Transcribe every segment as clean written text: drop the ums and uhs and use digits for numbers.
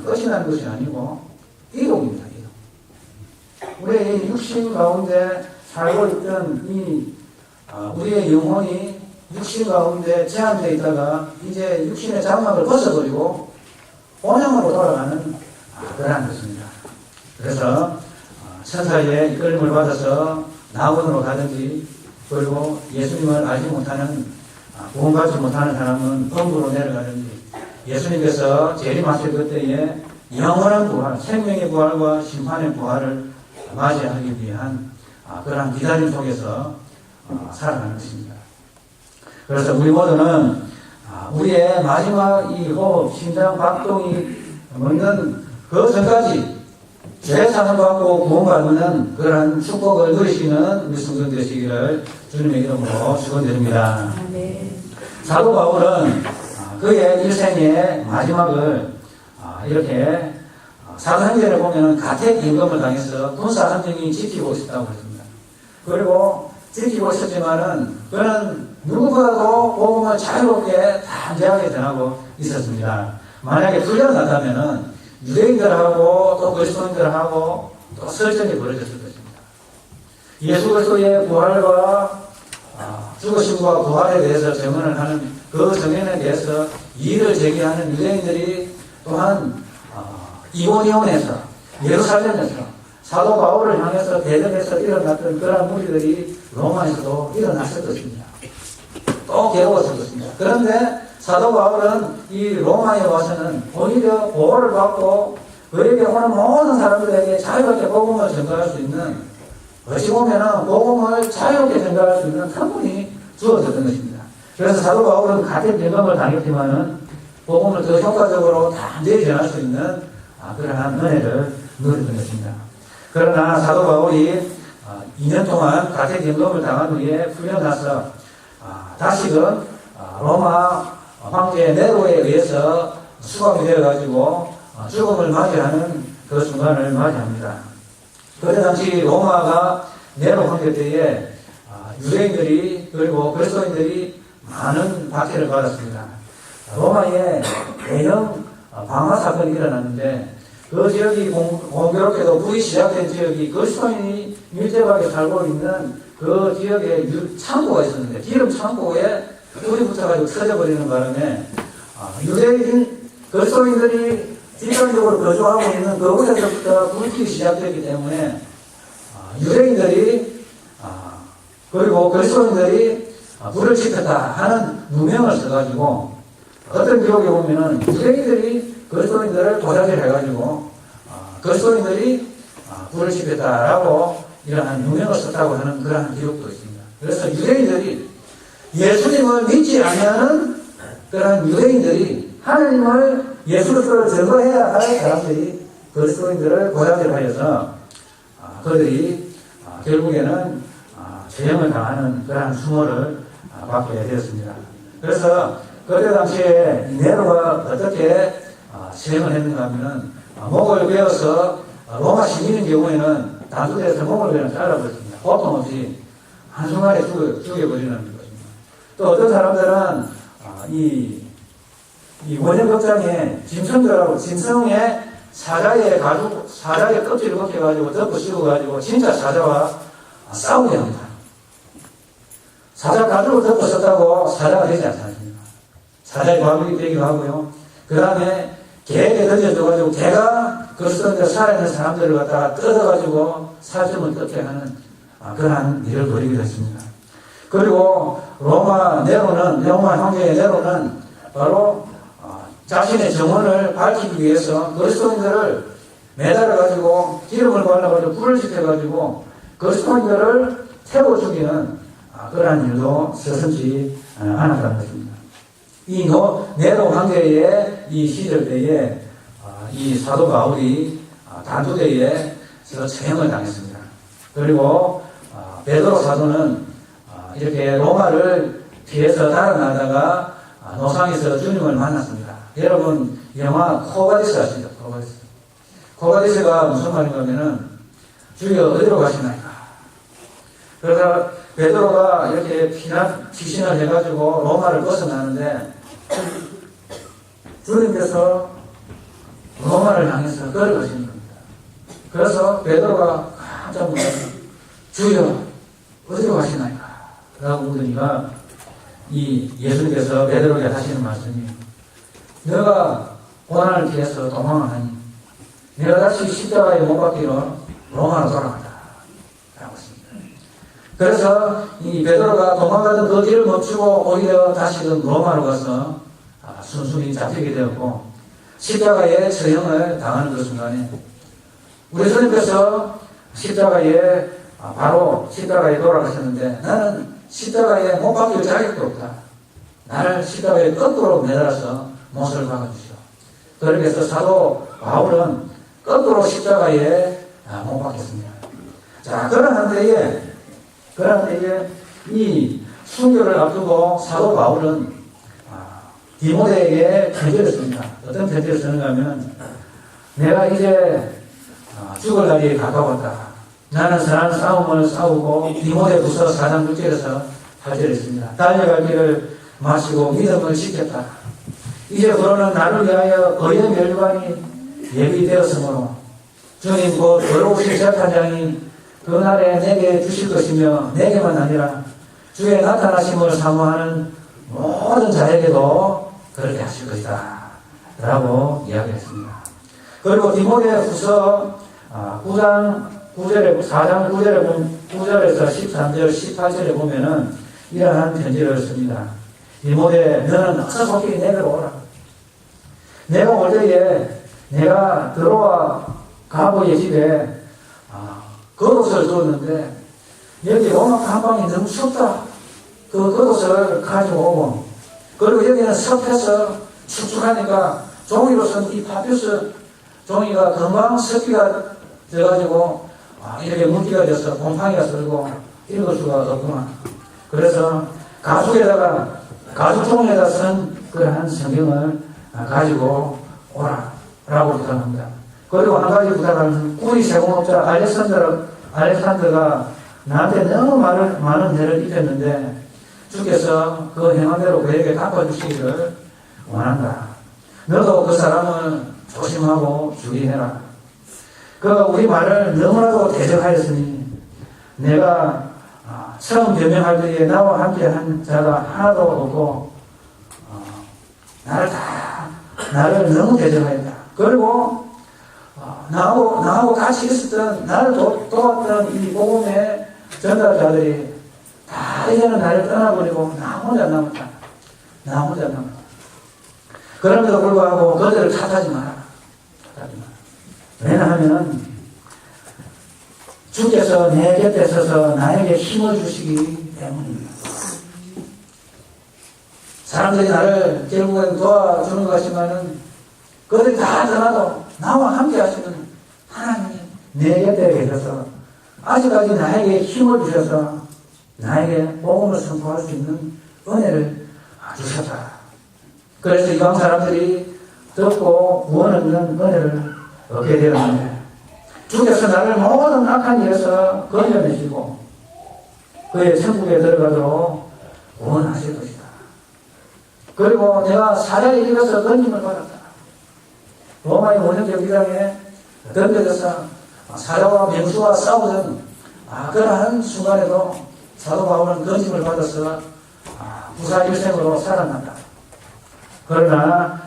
끝이 나는 것이 아니고 이동입니다. 이동. 우리의 육신 가운데 살고 있던 우리의 영혼이 육신 가운데 제한되어 있다가 이제 육신의 장막을 벗어버리고 본향으로 돌아가는 그러한 것입니다. 그래서 천사의 이끌림을 받아서 낙원으로 가든지, 그리고 예수님을 알지 못하는, 구원받지 못하는 사람은 범부로 내려가든지, 예수님께서 재림하실 그때에 영원한 부활, 생명의 부활과 심판의 부활을 맞이하기 위한 그러한 기다림 속에서 살아가는 것입니다. 그래서 우리 모두는 우리의 마지막 이 호흡, 심장 박동이 멎는 그 전까지 죄상을 받고 구원받는 그러한 축복을 누리시는 우리 성도 되시기를 주님의 이름으로 축원드립니다. 사도 바울은 그의 일생의 마지막을 이렇게 사도행전에 보면 가택 임금을 당해서 군사 한 명이 지키고 있었다고 했습니다. 그리고 지키고 있었지만은 그는 누구보다도 복음을 자유롭게 담대하게 전하고 있었습니다. 만약에 풀려 났다면은 유대인들하고 또 그리스도인들하고 또 설전이 벌어졌을 것입니다. 예수 그리스도의 부활과 죽으심과 부활에 대해서 증언을 하는 그 증언에 대해서 이의를 제기하는 유대인들이 또한 이고니온에서, 예루살렘에서 사도 바울을 향해서 대전에서 일어났던 그러한 무리들이 로마에서도 일어났을 것입니다. 또 괴로웠을 것입니다. 그런데 사도 바울은 이 로마에 와서는 오히려 보호를 받고 그에게 오는 모든 사람들에게 자유롭게 복음을 전가할 수 있는, 어찌 보면은 복음을 자유롭게 전가할 수 있는 선물이 주어졌던 것입니다. 그래서 사도 바울은 같은 임금을 당했지만은 복음을 더 효과적으로 담대히 전할 수 있는 그러한 은혜를 누렸던 것입니다. 그러나 사도 바울이 2년 동안 같은 임금을 당한 후에 풀려나서 다시금 로마 황제 네로에 의해서 수감이 되어가지고 죽음을 맞이하는 그 순간을 맞이합니다. 그때 당시 로마가 네로 황제 때에 유대인들이 그리고 그리스도인들이 많은 박해를 받았습니다. 로마에 대형 방화 사건이 일어났는데 그 지역이 공교롭게도 불이 시작된 지역이 그리스도인이 밀접하게 살고 있는 그 지역에 창고가 있었는데 기름 창고에 불이 붙어가지고 터져버리는 바람에 유대인 그리스도인들이 집단적으로 거주하고 있는 그곳에서부터 불길이 시작됐기 때문에 유대인들이 그리고 그리스도인들이 불을 지폈다 하는 누명을 써가지고 어떤 기록에 보면은 유대인들이 그리스도인들을 도자기를 해가지고 그리스도인들이 불을 지폈다라고 이러한 누명을 썼다고 하는 그러한 기록도 있습니다. 그래서 유대인들이 예수님을 믿지 않는 그런 유대인들이 하나님을 예수로서 증거해야 할 사람들이 그리스도인들을 고자질하여서 그들이 결국에는 재형을 당하는 그러한 수모를 받게 되었습니다. 그래서 그때 당시에 네로가 어떻게 재형을 했는가 하면 목을 베어서 로마 시민인 경우에는 단두대에서 목을 그냥 잘라버렸습니다. 고통 없이 한순간에 죽여버리는 것입니다. 또 어떤 사람들은 이 원형극장에 짐승의 사자의 껍질을 벗겨가지고 덮어 씌워가지고 진짜 사자와 싸우게 합니다. 사자 가죽을 덮어 썼다고 사자가 되지 않습니다. 사자의 과격이 되기도 하고요. 그 다음에 개에게 던져줘가지고 개가 그리스도인들 살아있는 사람들을 갖다가 뜯어가지고 살점을 뜯게 하는 그러한 일을 벌이기도 했습니다. 그리고 로마 황제의 네로는 바로 자신의 정원을 밝히기 위해서 그리스도인들을 매달아가지고 기름을 발라가지고 불을 지펴가지고 그리스도인들을 태워 죽이는 그러한 일도 서슴지 않았다는 것입니다. 이 네로 황제의 이 시절 때에 이 사도 바울이 단두대에서 처형을 당했습니다. 그리고 베드로 사도는 이렇게 로마를 피해서 달아나다가 노상에서 주님을 만났습니다. 여러분 영화 코바디스 아시죠? 코바디스가 무슨 말인가 하면은 주여 어디로 가시나이까? 그래서 베드로가 이렇게 피신을 해가지고 로마를 벗어나는데 주님께서 로마를 향해서 걸어가시는 겁니다. 그래서 베드로가 깜짝 놀라서 주여 어디로 가시나이까? 라고 묻으니까 이 예수님께서 베드로에게 하시는 말씀이 너가 고난을 피해서 도망을 하니 내가 다시 십자가에 못 박히러 로마로 돌아간다. 라고 했습니다. 그래서 이 베드로가 도망가던 그 길을 멈추고 오히려 다시금 로마로 가서 순순히 잡히게 되었고 십자가에 처형을 당하는 그 순간에 우리 주님께서 십자가에 바로 십자가에 돌아가셨는데 나는 십자가에 못 박힐 자격도 없다. 나를 십자가에 거꾸로 매달아서 못을 박아주시오. 그렇게 해서 사도 바울은 거꾸로 십자가에 못 박혔습니다. 자, 그러한 때에 이 순교를 앞두고 사도 바울은 디모데에게 편지를 씁니다. 어떤 편지를 쓰는가 하면 내가 이제 죽을 날이 가까웠다. 나는 선한 싸움을 싸우고 디모데후서 4장 6절에서 8절에 있습니다. 달려갈 길을 마치고 믿음을 지켰다. 이제부로는 나를 위하여 의의 멸관이 예비되었으므로 주님 곧 들어오실 재판장이 그날에 내게 주실 것이며 내게만 아니라 주의 나타나심을 사모하는 모든 자에게도 그렇게 하실 것이다 라고 이야기했습니다. 그리고 디모데후서 4장 9절에서 13절 18절에 보면은 이러한 편지를 씁니다. 디모데 너는 어서 속히 내게로 오라. 내가 올 때에 내가 들어와 가보의 집에 겉옷을 두었는데 여기 로마 한방이 너무 춥다. 그 겉옷을 가지고 오고 그리고 여기는 습해서 축축하니까 종이로 쓴 이 파피루스 종이가 금방 습기가 져가지고 이렇게 물기가 져서 곰팡이가 쓸고 읽을 수가 없구나. 그래서 가죽종이에다 쓴 그러한 성경을 가지고 오라 라고 부탁합니다. 그리고 한 가지 부탁하는 꿀이 세공업자 알렉산더가 나한테 너무 많은 해를 입혔는데 주께서 그 행한 대로 그에게 갚아주시기를 원한다. 너도 그 사람을 조심하고 주의해라. 그 우리 말을 너무나도 대적하였으니 내가 처음 변명할 때에 나와 함께한 자가 하나도 없고 나를 너무 대적하였다. 그리고 나하고 같이 있었던 나를 도왔던 이 복음의 전달자들이 다 이제는 나를 떠나버리고 나 혼자 남았다. 그럼에도 불구하고 그들을 탓하지 마라. 왜냐하면 주께서 내 곁에 서서 나에게 힘을 주시기 때문입니다. 사람들이 나를 결국엔 도와주는 것 같지만은 그들이 다 떠나도 나와 함께 하시는 하나님이 내 곁에 계셔서 아직까지 나에게 힘을 주셔서 나에게 복음을 선포할 수 있는 은혜를 주셨다. 그래서 이방 사람들이 듣고 구원 얻는 은혜를 얻게 되었는데 주께서 나를 모든 악한 일에서 건져내시고 그의 천국에 들어가도록 구원하실 것이다. 그리고 내가 사자에 일어서 건짐을 받았다. 로마의 원형적 위장에 던져져서 사자와 맹수와 싸우던 그러한 순간에도 사도 바울은 건짐을 받아서 부사일생으로 살아난다. 그러나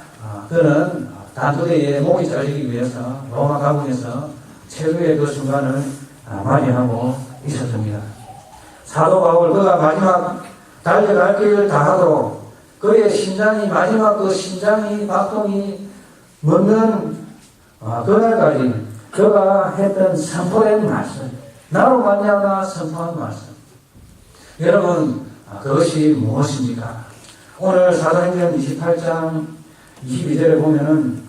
그는 단토대에 목이 잘리기 위해서 로마 가문에서 최후의 그 순간을 맞이하고 있었습니다. 사도 바울 그가 마지막 달려갈 길을 다하도록 그의 심장이 마지막 그 심장이 박동이 멎는 그날까지 그가 했던 선포된 말씀, 나로 말미암아 선포한 말씀. 여러분 그것이 무엇입니까? 오늘 사도행전 28장 22절에 보면은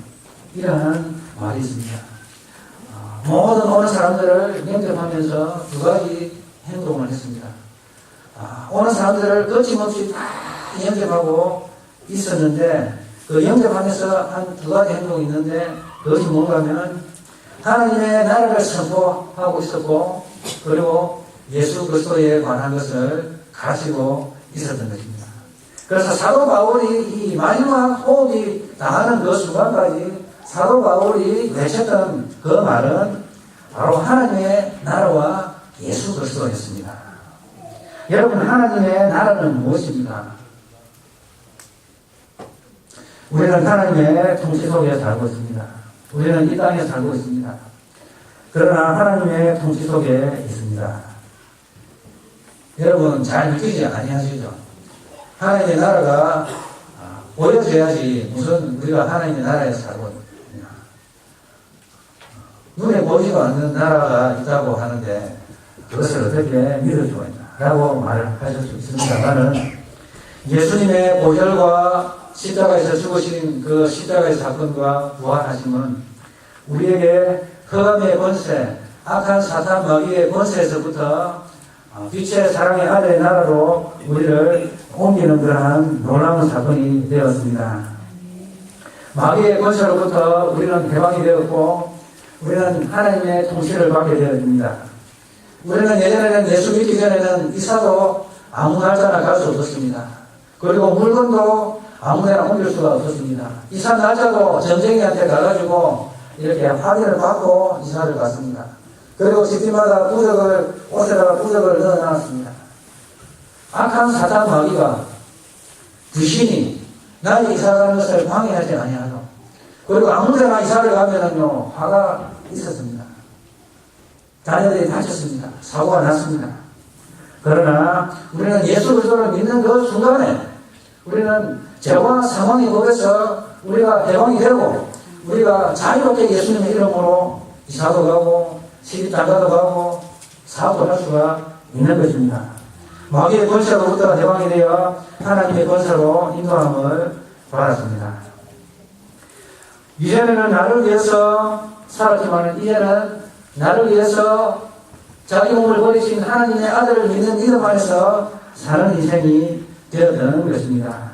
이러한 말이 있습니다. 모든 오는 사람들을 영접하면서 두 가지 행동을 했습니다. 오는 사람들을 거침없이 다 영접하고 있었는데 그 영접하면서 한 두 가지 행동이 있는데 그것이 뭔가 하면 하나님의 나라를 선포하고 있었고 그리고 예수 그리스도에 관한 것을 가지고 있었던 것입니다. 그래서 사도 바울이 이 마지막 호흡이 당하는 그 순간까지 사도 바울이 외쳤던 그 말은 바로 하나님의 나라와 예수 그리스도였습니다. 여러분, 하나님의 나라는 무엇입니까? 우리는 하나님의 통치 속에 살고 있습니다. 우리는 이 땅에 살고 있습니다. 그러나 하나님의 통치 속에 있습니다. 여러분, 잘 느끼지 아니하시죠? 하나님의 나라가 보여져야지 무슨 우리가 하나님의 나라에 살고 있냐. 눈에 보이지도 않는 나라가 있다고 하는데 그것을 어떻게 믿을 수가 있나 라고 말을 하실 수 있습니다만은 예수님의 보혈과 십자가에서 죽으신 그 십자가의 사건과 부활하심은 우리에게 흑암의 권세, 악한 사탄 마귀의 권세에서부터 빛의 사랑의 아들의 나라로 우리를 옮기는 그러한 놀라운 사건이 되었습니다. 마귀의 권세로부터 우리는 해방이 되었고 우리는 하나님의 통치를 받게 되었습니다. 우리는 예전에는 예수 믿기 전에는 이사도 아무 날짜나 갈 수 없었습니다. 그리고 물건도 아무데나 옮길 수가 없었습니다. 이사 날짜도 점쟁이한테 가가지고 이렇게 확인을 받고 이사를 갔습니다. 그리고 집집마다 부적을, 옷에다가 부적을 넣어놨습니다. 악한 사탄 마귀가 귀신이 나의 이사 가는 것을 방해하지 아니하도록, 그리고 아무데나 이사를 가면은요 화가 있었습니다. 자녀들이 다쳤습니다. 사고가 났습니다. 그러나 우리는 예수 그리스도를 믿는 그 순간에 우리는 죄와 사망의 법에서 우리가 해방이 되고 우리가 자유롭게 예수님의 이름으로 이사도 가고 시집장가도 가고 사업도 할 수가 있는 것입니다. 마귀의 권세로부터 해방이 되어 하나님의 권세로 인도함을 받았습니다. 이전에는 나를 위해서 살았지만 이제는 나를 위해서 자기 몸을 버리신 하나님의 아들을 믿는 믿음 안에서 사는 인생이 되었던 것입니다.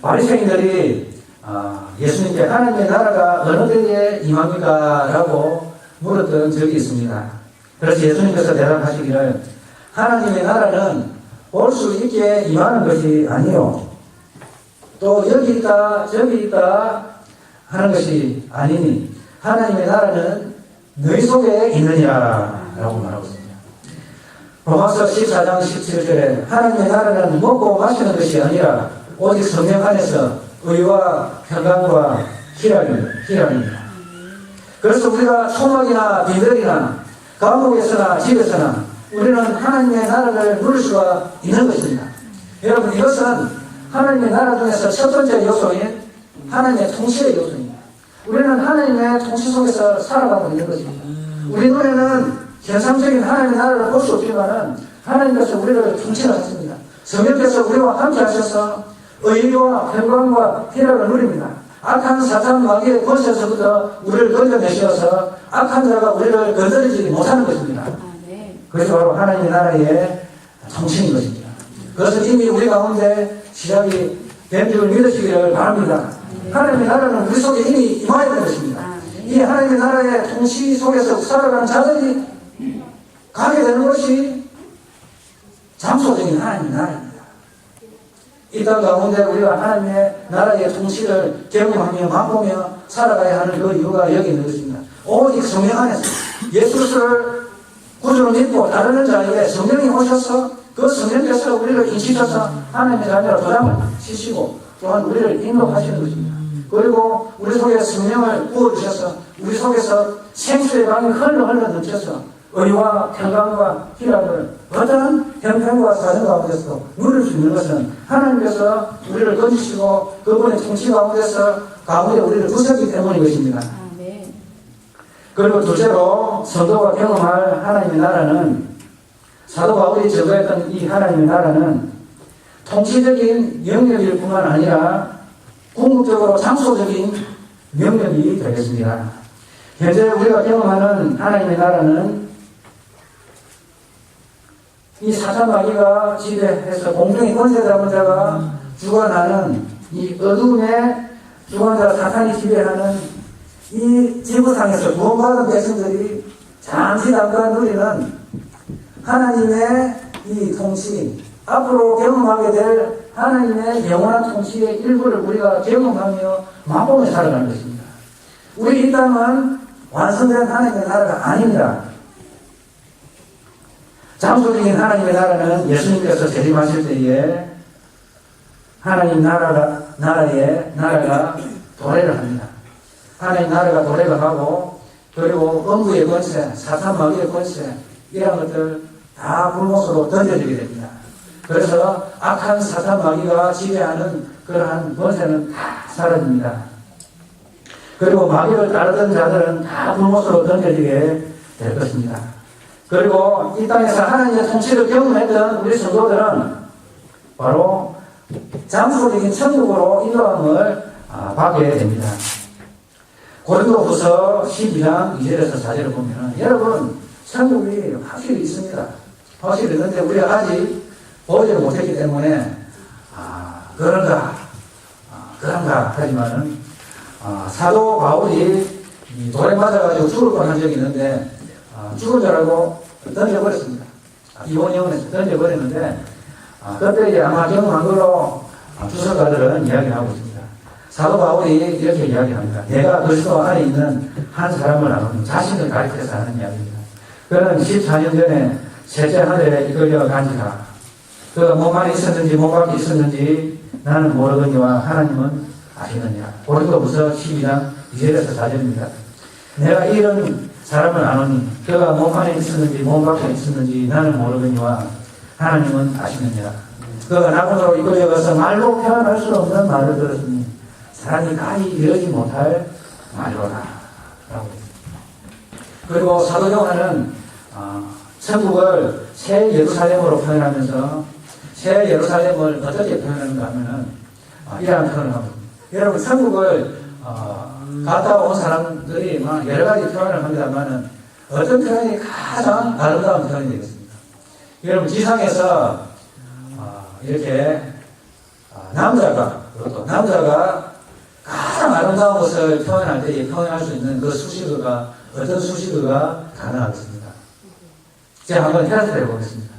바리새인들이 예수님께 하나님의 나라가 어느 때에 임합니까? 라고 물었던 적이 있습니다. 그래서 예수님께서 대답하시기를 하나님의 나라는 볼 수 있게 임하는 것이 아니요 또 여기 있다 저기 있다 하는 것이 아니니 하나님의 나라는 너희 속에 있느니라 라고 말하고 있습니다. 로마서 14장 17절에 하나님의 나라는 먹고 마시는 것이 아니라 오직 성령 안에서 의와 평강과 희락입니다. 그래서 우리가 소막이나 비들이나 감옥에서나 집에서나 우리는 하나님의 나라를 누릴 수가 있는 것입니다. 여러분, 이것은 하나님의 나라 중에서 첫 번째 요소인 하나님의 통치의 요소입니다. 우리는 하나님의 통치 속에서 살아가고 있는 것입니다. 우리 눈에는 현상적인 하나님의 나라를 볼 수 없지만은 하나님께서 우리를 통치하십니다. 성령께서 우리와 함께 하셔서 의와 평강과 희락을 누립니다. 악한 사탄 마귀의 권세에서부터 우리를 건져내셔서 악한 자가 우리를 건드리지 못하는 것입니다. 그것이 바로 하나님의 나라의 통치인 것입니다. 그것은 이미 우리 가운데 시작이 된 줄 믿으시기를 바랍니다. 하나님의 나라는 우리 속에 이미 임하여 있는 것입니다. 이 하나님의 나라의 통치 속에서 살아가는 자들이 가게 되는 것이 장소적인 하나님의 나라입니다. 이 땅 가운데 우리가 하나님의 나라의 통치를 경험하며 맛보며 살아가야 하는 그 이유가 여기 있는 것입니다. 오직 성령 안에서 예수 그리스도를 구주로 믿고 따르는 자에게 성령이 오셔서 그 성령께서 우리를 인치셔서 하나님의 자녀로 도장을 치시고 또한 우리를 인도하시는 것입니다. 그리고 우리 속에 성령을 부어주셔서 우리 속에서 생수의 강이 흘러 넘쳐서 의와 평강과 희락을 어떤 형편과 사정 가운데서 누릴 수 있는 것은 하나님께서 우리를 건지시고 그분의 통치 가운데서 가운데 우리를 부셨기 때문인 것입니다. 그리고 둘째로 성도가 경험할 하나님의 나라는 사도 바울이 적어했던 이 하나님의 나라는 통치적인 영역일 뿐만 아니라 궁극적으로 장소적인 영역이 되겠습니다. 현재 우리가 경험하는 하나님의 나라는 이 사탄 마귀가 지배해서 공중의 권세 잡은 자가 주관하는 이 어둠의 주관자 사탄이 지배하는 이 지구상에서 구원받은 백성들이 잠시 잠깐 누리는 하나님의 이 통치, 앞으로 경험하게 될 하나님의 영원한 통치의 일부를 우리가 경험하며 맛보며 살아가는 것입니다. 우리 이 땅은 완성된 하나님의 나라가 아닙니다. 장소적인 하나님의 나라는 예수님께서 재림하실 때에 하나님 나라가 도래를 합니다. 하나님 나라가 도래가 하고, 그리고 음부의 권세, 사탄 마귀의 권세, 이런 것들 다 불못으로 던져지게 됩니다. 그래서 악한 사탄 마귀가 지배하는 그러한 권세는 다 사라집니다. 그리고 마귀를 따르던 자들은 다 불못으로 던져지게 될 것입니다. 그리고 이 땅에서 하나님의 통치를 경험했던 우리 성도들은 바로 장소적인 천국으로 인도함을 받게 됩니다. 고린도후서 12장 2절에서 4절을 보면 여러분 천국이 확실히 있습니다. 확실히 있는데 우리가 아직 보지를 못했기 때문에 그런가 하지만은 사도 바울이 돌에 맞아가지고 죽을 뻔한 적이 있는데 죽은 줄 알고 던져버렸습니다. 이원영원에서 던져버렸는데 그때 이제 아마 경험한 걸로 주석가들은 이야기하고 있습니다. 사도 바울이 이렇게 이야기합니다. 내가 그리스도 안에 있는 한 사람을 아는 자신을 가리켜서 하는 이야기입니다. 그는 14년 전에 셋째 하늘에 이끌려 간지라. 그가 몸 안에 있었는지 몸 밖에 있었는지 나는 모르거니와 하나님은 아시느니라. 고린도후서 12장 2절에서 4절입니다. 내가 이런 사람을 아노니 그가 몸 안에 있었는지 몸 밖에 있었는지 나는 모르거니와 하나님은 아시느니라. 그가 나군으로 이끌려가서 말로 표현할 수 없는 말을 들었으니 사람이 가히 이르지 못할 말이로라 라고 했습니다. 그리고 사도 요한은 천국을 새 예루살렘으로 표현하면서 새 예루살렘을 어떻게 표현하는가 하면은 이러한 표현을 합니다. 여러분 천국을 갔다 온 사람들이 막 여러 가지 표현을 합니다만은 어떤 표현이 가장 아름다운 표현이 되겠습니다. 여러분 지상에서 이렇게 남자가 가장 아름다운 것을 표현할 때 표현할 수 있는 그 수식어가 어떤 수식어가 가능하겠습니다. 제가 한번 해서 해보겠습니다.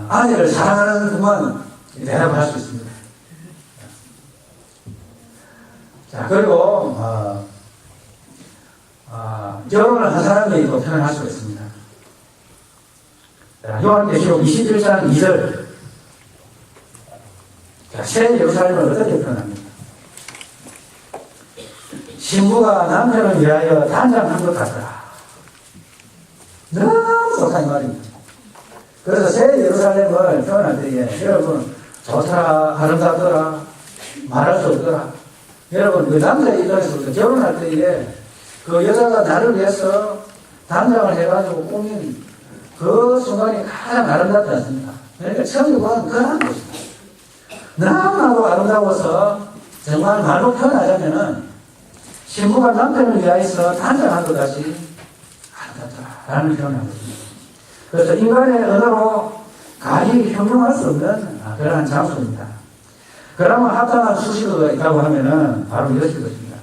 아내를 사랑하는 그만 대답을 할 수 있습니다. 자, 그리고 결혼을 한 사람이 또 표현할 수가 있습니다. 요한계시록 21장 2절. 새 예루살렘을 어떻게 표현합니까? 신부가 남편을 위하여 단장한 것 같더라. 너무 좋다는 말입니다. 그래서 새 예루살렘을 표현할 때에 여러분 좋더라, 아름답더라, 말할 수 없더라. 여러분 그 남자의 입장에서부터 결혼할 때에 그 여자가 나를 위해서 단장을 해가지고 꾸민 그 순간이 가장 아름답지 않습니까? 그러니까 천국은 그런 것입니다. 너무나도 아름다워서 정말 말로 표현하자면은 신부가 남편을 위하여서 단장한 것 같이 아름답다라는 표현을 하고 있습니다. 그래서 인간의 언어로 가히 형용할 수 없는 그러한 장소입니다. 그러면 합당한 수식어가 있다고 하면은 바로 이것일 것입니다.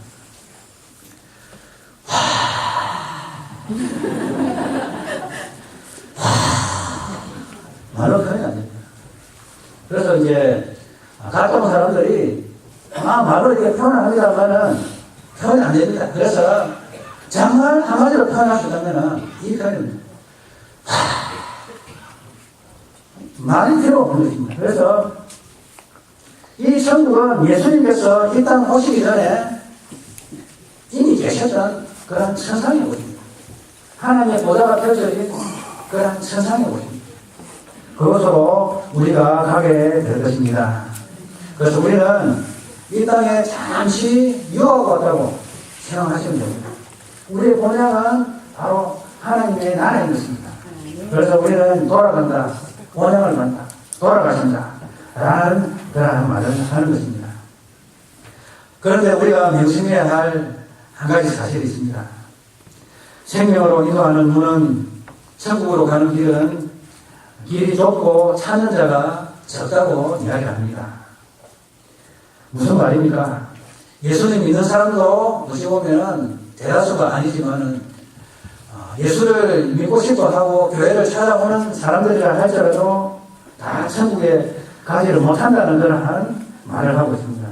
말로 표현이 안 됩니다. 그래서 이제 가까운 사람들이 말로 이렇게 표현을 합니다만은 표현이 안 됩니다. 그래서 정말 한마디로 표현할 수 있다면은 이 표현입니다. 말이 필요 없는 것입니다. 그래서 이 천국은 예수님께서 이 땅 오시기 전에 이미 계셨던 그런 천상의 곳입니다. 하나님의 보좌가 펼쳐진 그런 천상의 곳입니다. 그것으로 우리가 가게 될 것입니다. 그래서 우리는 이 땅에 잠시 유학을 왔다고 생각하시면 됩니다. 우리의 본향은 바로 하나님의 나라인 것입니다. 그래서 우리는 돌아간다, 본향을 간다, 돌아가신다 라는 그런 말을 하는 것입니다. 그런데 우리가 명심해야 할 한 가지 사실이 있습니다. 생명으로 인도하는 문은, 천국으로 가는 길이 좁고 찾는 자가 적다고 이야기합니다. 무슨 말입니까? 예수님 믿는 사람도 어찌 보면 대다수가 아니지만은 예수를 믿고 싶어 하고 교회를 찾아오는 사람들이라 할지라도 다 천국에 가지를 못한다는 그러한 말을 하고 있습니다.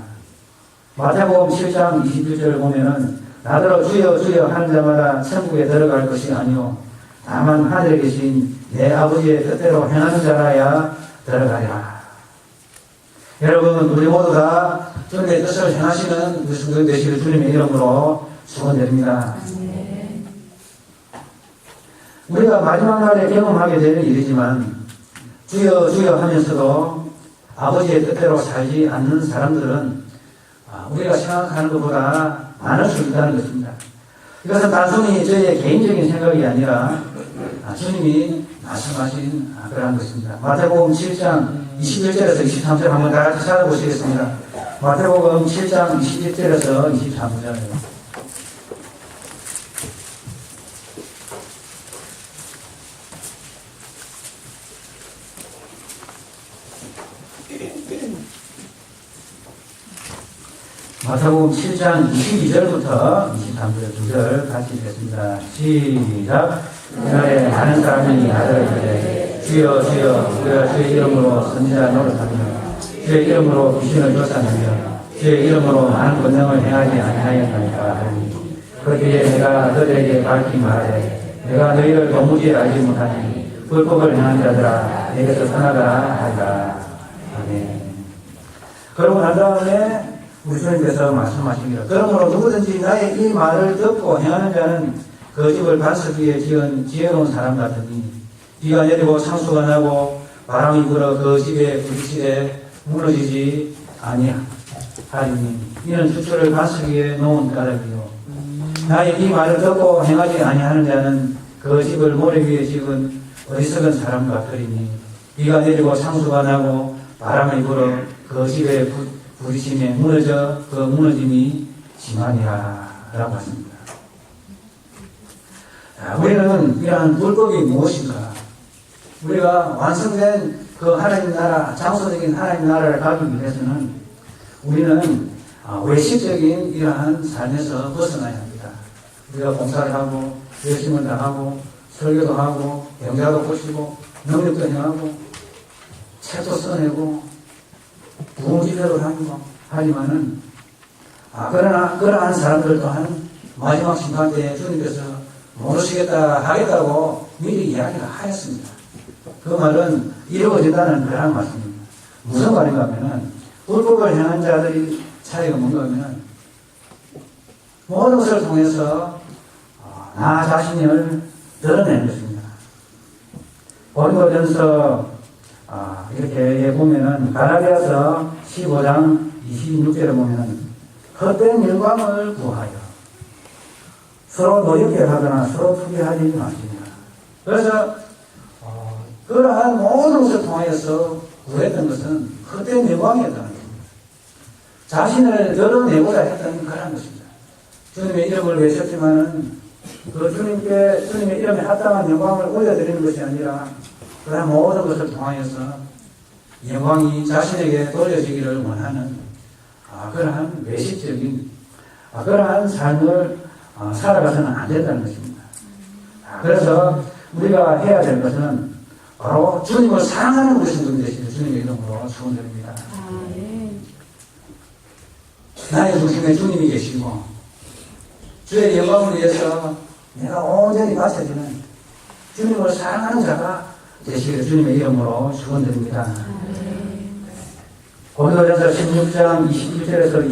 마태복음 7장 21절을 보면은 나더러 주여 주여 하는 자마다 천국에 들어갈 것이 아니요 다만 하늘에 계신 내 아버지의 뜻대로 행하는 자라야 들어가리라. 여러분, 우리 모두 다 주님의 뜻을 행하시는 우리 성도 되시길 주님의 이름으로 축원드립니다. 우리가 마지막 날에 경험하게 되는 일이지만 주여 주여 하면서도 아버지의 뜻대로 살지 않는 사람들은 우리가 생각하는 것보다 많을 수 있다는 것입니다. 이것은 단순히 저희의 개인적인 생각이 아니라 주님이 말씀하신 그러한 것입니다. 마태복음 7장 21절에서 23절 한번 다 같이 찾아보시겠습니다. 마태복음 7장 21절에서 23절. 마태복음 7장 22절부터 23절 2절 같이 읽겠습니다. 시작. 그날에 많은 사람이 나더러 이르되 주여 주여 우리가 주의 이름으로 선지자 노릇하며 주의 이름으로 귀신을 쫓아내며 주의 이름으로 많은 권능을 행하지 아니하였나이까 하니 그 뒤에 내가 너희에게 밝히 말하되 내가 너희를 도무지 알지 못하니 불법을 행한 자들아 내게서 떠나가라 하리라. 아멘. 그러고 난 다음에 우리 주님께서 말씀하십니다. 그러므로 누구든지 나의 이 말을 듣고 행하는 자는 그 집을 반석 위에 지은 지혜로운 사람 같으니 비가 내리고 상수가 나고 바람이 불어 그 집에 부딪히되 무너지지 아니하리니 이는 주초를 반석 위에 놓은 까닭이요 나의 이 말을 듣고 행하지 아니하는 자는 그 집을 모래 위에 지은 어리석은 사람 같으리니 비가 내리고 상수가 나고 바람이 불어 그 집에 부딪힘에 무너져 그 무너짐이 심하니라 라고 하십니다. 우리는 이러한 불법이 무엇인가? 우리가 완성된 그 하나님 나라, 장소적인 하나님 나라를 가기 위해서는 우리는 외식적인 이러한 삶에서 벗어나야 합니다. 우리가 봉사를 하고 열심을 다하고 설교도 하고 병자도 고치고 능력도 행하고 책도 써내고 부흥지대로 하지만은 그러나 그러한 사람들 또한 마지막 심판 때에 주님께서 모르시겠다 하겠다고 미리 이야기를 하였습니다. 그 말은 이루어진다는 그런 말씀입니다. 무슨 말인가 하면은 불법을 행한 자들이 차이가 뭔가 하면은 모든 것을 통해서 나 자신을 드러내는 것입니다. 고린도전서 이렇게 보면은 갈라디아서 15장 26절에 보면은 헛된 영광을 구하여 서로 노엽게 하거나 서로 투기하지 마십니다. 그래서 그러한 모든 것을 통하여서 구했던 것은 헛된 영광이었다는 것입니다. 자신을 드러내고자 했던 그런 것입니다. 주님의 이름을 외쳤지만은 그 주님의 이름에 합당한 영광을 올려드리는 것이 아니라 그러한 모든 것을 통하여서 영광이 자신에게 돌려지기를 원하는 그러한 외식적인 그러한 삶을 살아가서는 안 된다는 것입니다. 그래서 우리가 해야 될 것은 바로 주님을 사랑하는 우리 성도들 되시는 주님의 이름으로 축원드립니다. 나의 중심에 주님이 계시고 주의 영광을 위해서 내가 온전히 바쳐지는 주님을 사랑하는 자가 되시기를 주님의 이름으로 축원드립니다. 고린도전서 16장 21절에서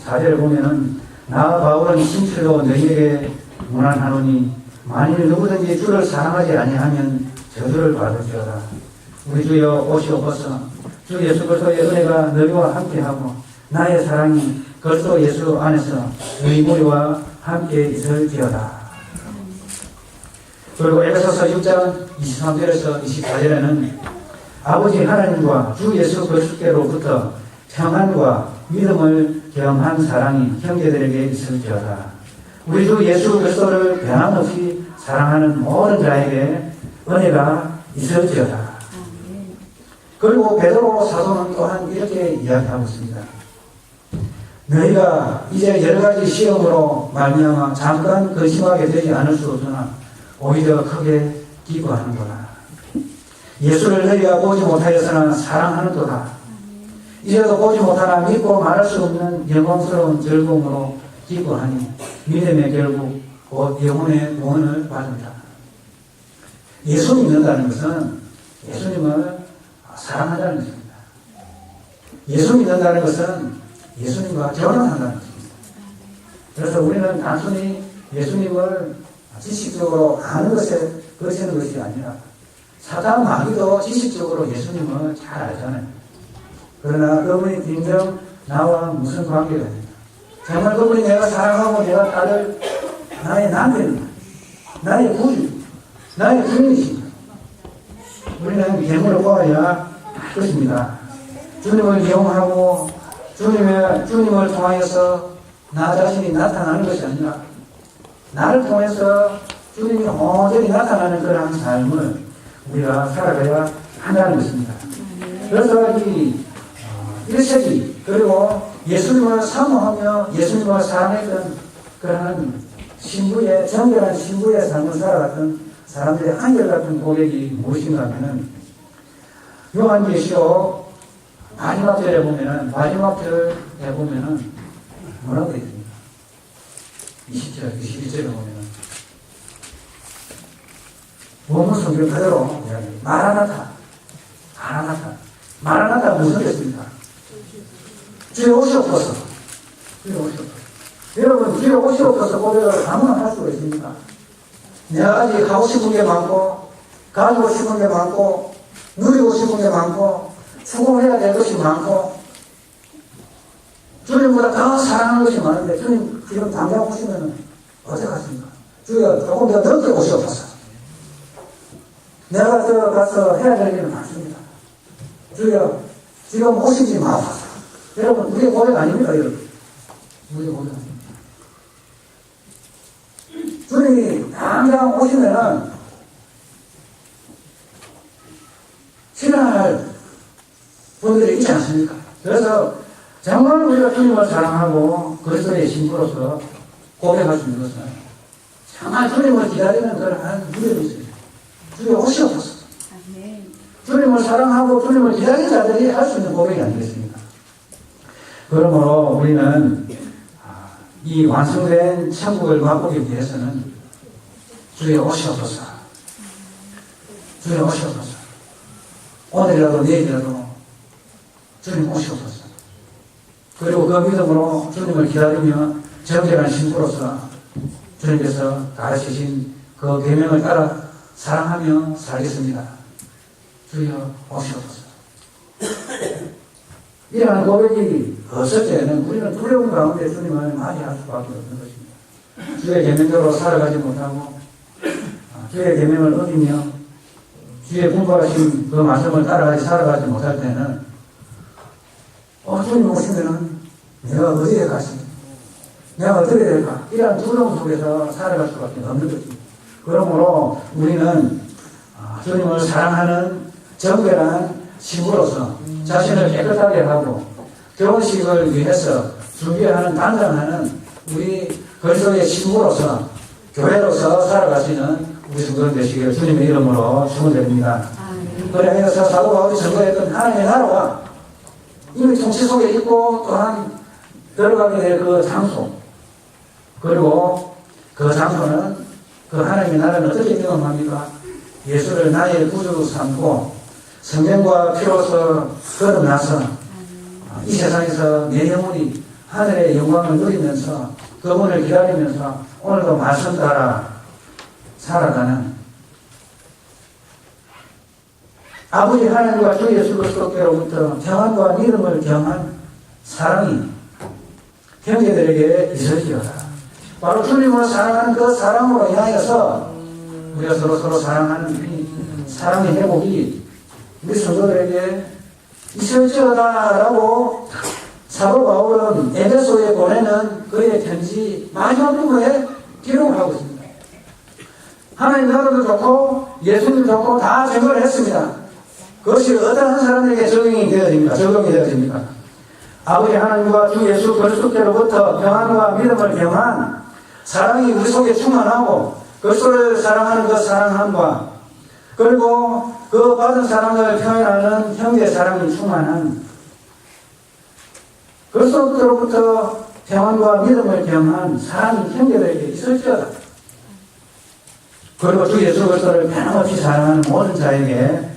24절을 보면은 나 바울은 심치로 너희에게 문안하노니 만일 누구든지 주를 사랑하지 아니하면 저주를 받을지어다. 우리 주여 오시옵소서. 주 예수 그리스도의 은혜가 너희와 함께하고 나의 사랑이 그리스도 예수 안에서 너희 무리와 함께 있을지어다. 그리고 에베소서 6장 23절에서 24절에는 아버지 하나님과 주 예수 그리스도께로부터 평안과 믿음을 겸한 사랑이 형제들에게 있을지어다. 우리 주 예수 그리스도를 변함없이 사랑하는 모든 자에게 은혜가 있을지어다. 그리고 베드로 사도는 또한 이렇게 이야기하고 있습니다. 너희가 이제 여러 가지 시험으로 말미암아 잠깐 근심하게 되지 않을 수 없으나 오히려 크게 기뻐하는구나. 예수를 너희가 보지 못하였으나 사랑하는도다. 이제도 보지 못하나 믿고 말할 수 없는 영광스러운 즐거움으로 기뻐하니 믿음의 결국 곧 영혼의 구원을 받는다. 예수 믿는다는 것은 예수님을 사랑한다는 것입니다. 예수 믿는다는 것은 예수님과 결혼한다는 것입니다. 그래서 우리는 단순히 예수님을 지식적으로 아는 것에 그치는 것이 아니라 사탄 마귀도 지식적으로 예수님을 잘 알잖아요. 그러나 그분이 진정 나와 무슨 관계가 있냐. 정말 그분이 내가 사랑하고 내가 딸을 나의 남편이다. 나의 구주, 나의 주님이십니다. 우리는 예물을 보아야 할 것입니다. 주님을 이용하고 주님을 통하여서 나 자신이 나타나는 것이 아니라 나를 통해서 주님이 온전히 나타나는 그러한 삶을 우리가 살아가야 한다는 것입니다. 그래서 이 1세기 그리고 예수님을 사모하며 예수님을 사랑했던 그러한 신부의 정결한 신부의 삶을 살아갔던 사람들의 한결같은 고백이 무엇인가 하면은 요한계시록 마지막 절에 보면은 뭐라고 되어 있습니까? 20절, 21절에 보면은 원문 성경 그대로 마라나타 무슨 뜻입니까? 주의 오시옵소서. 여러분 주의 오시옵소서 고백을 아무나 할 수가 있습니까? 내가 아직 하고 싶은 게 많고 가지고 싶은 게 많고 누리고 싶은 게 많고 추구해야 될 것이 많고 주님보다 더 사랑하는 것이 많은데 주님 지금 당장 오시면 어떡하십니까? 주여 조금 더 늦게 오시옵소서. 내가 가서 해야 될 일은 많습니다. 주여 지금 오시지 마옵소서. 여러분 우리의 고백 아닙니까? 여러분 우리의 고백 아닙니까? 주님이 당장 오시면은 신앙할 분들이 있지 않습니까? 그래서 정말 우리가 주님을 사랑하고 그리스도의 신부로서 고백할 수 있는 것은 정말 주님을 기다리는 그러한 믿음이 있습니다. 주님 오시옵소서. 주님을 사랑하고 주님을 기다리는 자들이 할 수 있는 고백이 아니겠습니까? 그러므로 우리는 이 완성된 천국을 맛보기 위해서는 주의 오시옵소서. 주의 오시옵소서. 오늘이라도 내일이라도 주님 오시옵소서. 그리고 그 믿음으로 주님을 기다리며 정결한 신부로서 주님께서 가르치신 그 계명을 따라 사랑하며 살겠습니다. 주여 오시옵소서. 이러한 고백이 없을 때는 우리는 두려움 가운데 주님을 맞이할 수밖에 없는 것입니다. 주의 계명대로 살아가지 못하고 주의 계명을 어기며 주의 분부하신 그 말씀을 따라가지 살아가지 못할 때는 주님 오시면은 내가 어디에 가시? 내가 어떻게 될까? 이러한 두려움 속에서 살아갈 수밖에 없는 것입니다. 그러므로 우리는 주님을 사랑하는 정결한 신부로서 자신을 깨끗하게 하고 결혼식을 위해서 준비하는 단장하는 우리 그리스도의 신부로서 교회로서 살아가시는 우리 성도들 되시기를 주님의 이름으로 축원드립니다. 그래서 사도 바울이 선거했던 하나님의 나라가 이미 통치 속에 있고 또한 들어가게 될 그 장소 그리고 그 장소는 그 하나님의 나라는 어떻게 경험합니까? 예수를 나의 구주로 삼고 성령과 피로서 거듭나서 이 세상에서 내 영혼이 하늘의 영광을 누리면서 그분을 기다리면서 오늘도 말씀 따라 살아가는 아버지 하나님과 주 예수 그리스도께로부터 평안과 믿음을 경한 사랑이 형제들에게 있으시어라. 바로 주님을 사랑하는 그 사랑으로 인하여서 우리가 서로 사랑하는 이 사랑의 회복이 우리 성도들에게 있을지어다라고 사도 바울은 에베소에 보내는 그의 편지 마지막 부분에 기록을 하고 있습니다. 하나님 나라도 좋고 예수님 좋고 다 증거를 했습니다. 그것이 어떠한 사람에게 적용이 되어집니까? 아버지 하나님과 주 예수 그리스도께로부터 평안과 믿음을 경한 사랑이 우리 속에 충만하고 그리스도를 사랑하는 그 사랑함과 그리고 그 받은 사랑을 표현하는 형제 사랑이 충만한 그리스도로부터 평안과 믿음을 경험한 사랑이 형제들에게 있을지어다. 그리고 주 예수 그리스도를 변함없이 사랑하는 모든 자에게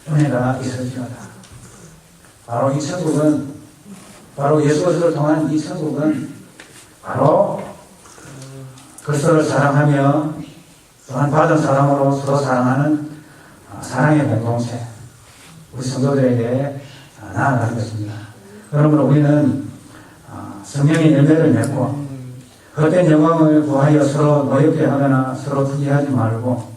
은혜가 있을지어다. 바로 이 천국은, 바로 예수 그리스도를 통한 이 천국은 바로 그리스도를 사랑하며 또한 받은 사랑으로 서로 사랑하는 사랑의 공동체, 우리 성도들에게 나아가는 것입니다. 그러므로 우리는 성령의 열매를 맺고 헛된 영광을 구하여 서로 노엽게 하거나 서로 투기하지 말고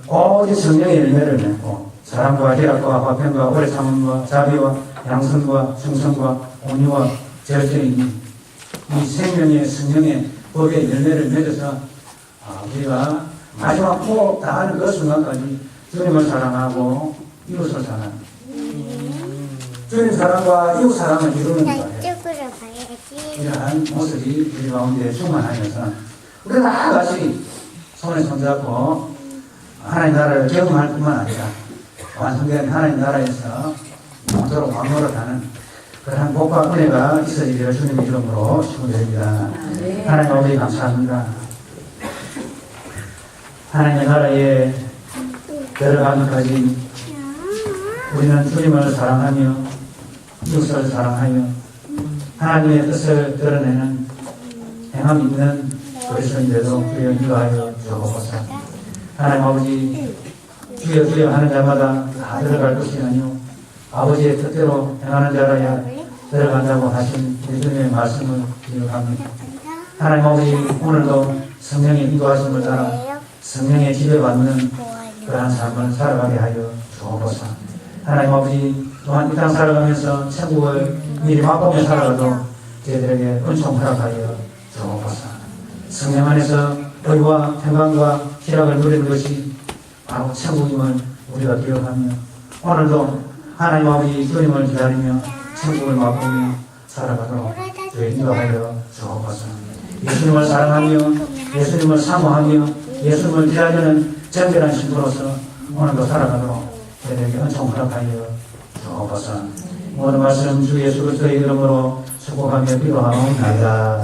오직 성령의 열매를 맺고 사랑과 희락과 화평과 오래 참음과 자비와 양선과 충성과 온유와 절제이니 이 생명의 성령의 법의 열매를 맺어서 우리가 마지막 꼭 다하는 그 순간까지 주님을 사랑하고 이웃을 사랑하는 주님 사랑과 이웃 사랑을 이루는 거예요. 이러한 모습이 우리 가운데 충만하면서 우리 다 같이 손에 손잡고 하나님 나라를 경험할 뿐만 아니라 완성된 하나님 나라에서 영원토록 왕노릇 하는 그러한 복과 은혜가 있어지기를 주님의 이름으로 축원드립니다. 하나님 아버지 감사합니다. 하나님의 나라에 들어가기까지 우리는 주님을 사랑하며 이웃을 사랑하며 하나님의 뜻을 드러내는 행함 있는 그리스도인들도 주여 인도하여 주옵소서. 하나님 아버지 주여 주여 하는 자마다 다 들어갈 것이 아니요 아버지의 뜻대로 행하는 자라야 들어간다고 하신 예수님의 말씀을 기억합니다. 하나님 아버지 오늘도 성령의 인도하심을 따라 성령의 지배받는 그러한 삶을 살아가게 하여 주옵소서. 하나님 아버지 또한 이 땅 살아가면서 천국을 미리 맛보며 살아가도 저희들에게 은총 허락하여 주옵소서. 성령 안에서 의와 평강과 희락을 누리는 것이 바로 천국임을 우리가 기억하며 오늘도 하나님 아버지 주님을 기다리며 천국을 맛보며 살아가도록 저희 인도하여 주옵소서. 예수님을 사랑하며 예수님을 사모하며 예수님을 기다리는 정결한 신부로서 오늘도 살아가도록 저희들에게 은총 허락하여 주옵소서. 모든 말씀 주 예수 그리스도의 이름으로 축복하며 기도하옵나이다.